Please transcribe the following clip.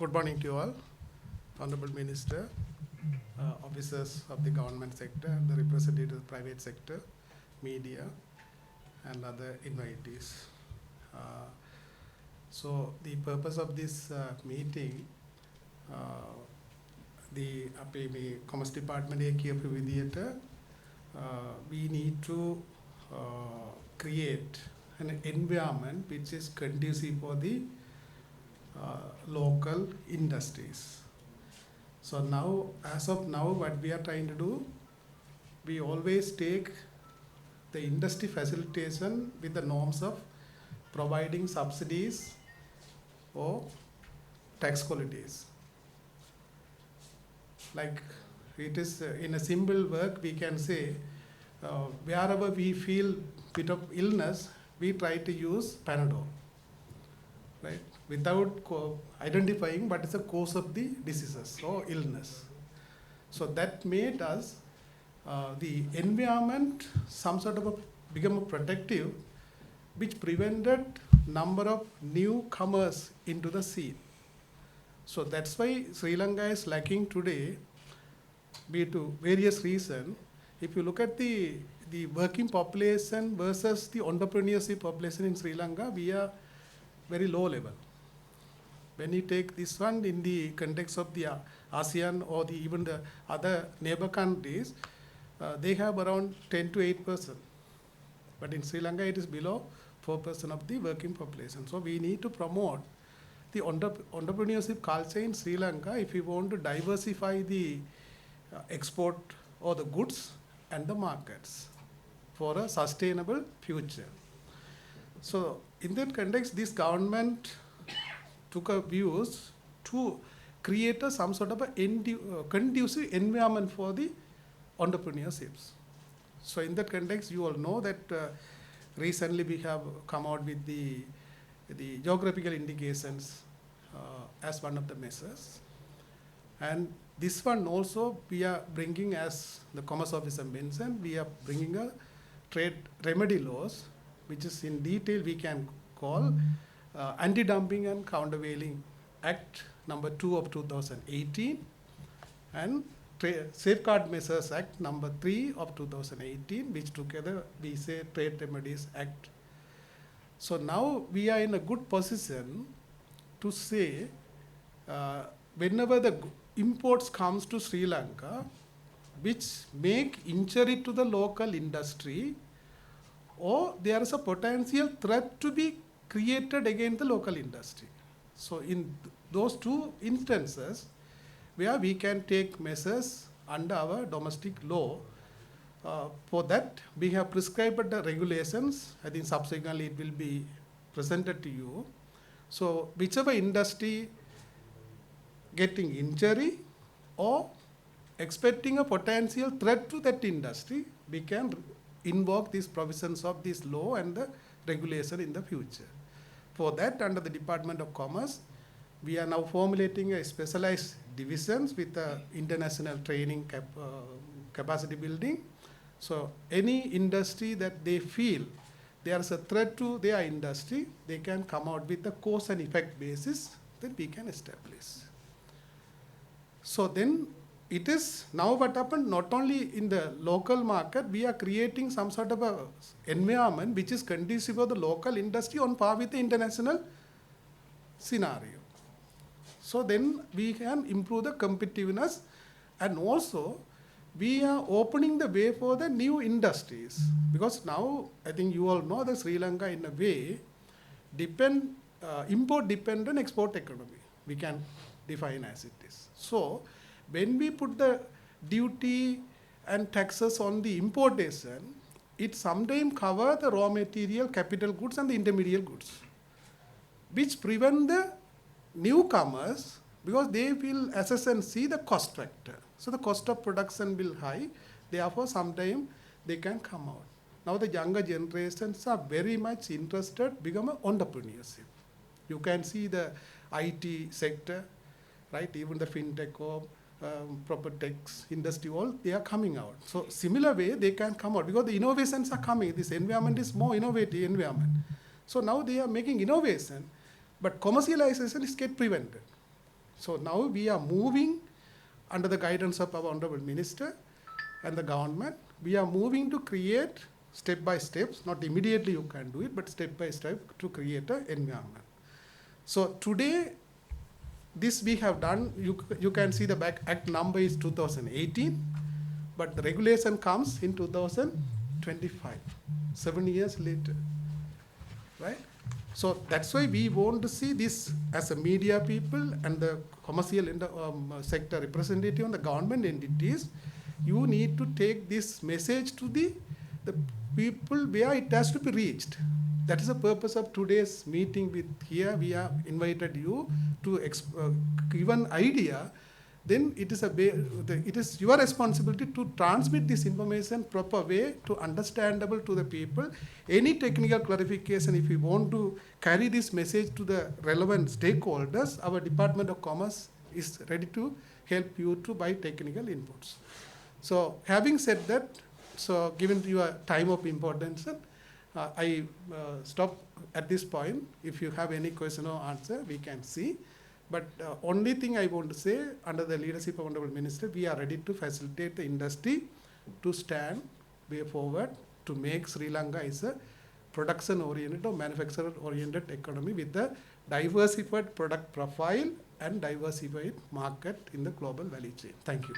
Good morning to you all, Honorable Minister, officers of the government sector, the representatives of the private sector, media, and other invitees. So the purpose of this meeting, the Commerce Department we need to create an environment which is conducive for the local industries. So now, as of now, what we are trying to do, we always take the industry facilitation with the norms of providing subsidies or tax qualities. Like it is in a simple work, we can say, wherever we feel bit of illness, we try to use Panadol, right? Without identifying what is the cause of the diseases or illness. So that made us the environment some sort of become a protective, which prevented number of newcomers into the scene. So that's why Sri Lanka is lacking today, due to various reasons. If you look at the working population versus the entrepreneurship population in Sri Lanka, we are very low level. When you take this one in the context of the ASEAN or even the other neighbor countries, they have around 10 to 8%. But in Sri Lanka, it is below 4% of the working population. So we need to promote the entrepreneurship culture in Sri Lanka if we want to diversify the export or the goods and the markets for a sustainable future. So in that context, this government took a views to create some sort of a conducive environment for the entrepreneurships. So in that context, you all know that recently we have come out with the geographical indications as one of the measures. And this one also we are bringing, as the Commerce Officer mentioned, we are bringing a trade remedy laws, which is in detail we can call Anti-Dumping and Countervailing Act number 2 of 2018 and Safeguard Measures Act number 3 of 2018, which together we say Trade Remedies Act. So now we are in a good position to say whenever the imports comes to Sri Lanka, which make injury to the local industry, or there is a potential threat to be created against the local industry. So in those two instances, where we can take measures under our domestic law, for that we have prescribed the regulations. I think subsequently it will be presented to you. So whichever industry getting injury or expecting a potential threat to that industry, we can invoke these provisions of this law and the regulation in the future. For that, under the Department of Commerce, we are now formulating a specialized divisions with international training capacity building. So any industry that they feel there is a threat to their industry, they can come out with a cause and effect basis that we can establish. So then it is now what happened, not only in the local market, we are creating some sort of a environment which is conducive for the local industry on par with the international scenario. So then we can improve the competitiveness, and also we are opening the way for the new industries, because now I think you all know that Sri Lanka in a way import dependent export economy, we can define as it is. So when we put the duty and taxes on the importation, it sometimes covers the raw material, capital goods and the intermediate goods, which prevent the newcomers, because they will assess and see the cost factor. So the cost of production will high, therefore sometimes they can come out. Now the younger generations are very much interested become an entrepreneurship. You can see the IT sector, right? Even the fintech or proper tech industry, all they are coming out. So similar way they can come out because the innovations are coming. This environment is more innovative environment. So now they are making innovation, but commercialization is get prevented. So now we are moving under the guidance of our Honorable Minister and the government. We are moving to create step by steps, not immediately you can do it, but step by step to create an environment. So today, this we have done, you can see the back act number is 2018, but the regulation comes in 2025, 7 years later, right? So that's why we want to see this as a media people and the commercial sector representative and the government entities. You need to take this message to the people where it has to be reached. That is the purpose of today's meeting. With here we have invited you to give an idea. Then it is your responsibility to transmit this information proper way to understandable to the people. Any technical clarification, if you want to carry this message to the relevant stakeholders, our Department of Commerce is ready to help you to buy technical inputs. So having said that, so given your time of importance, I stop at this point. If you have any question or answer, we can see. But only thing I want to say, under the leadership of Honorable Minister, we are ready to facilitate the industry to stand way forward to make Sri Lanka is a production-oriented or manufacturer-oriented economy with a diversified product profile and diversified market in the global value chain. Thank you.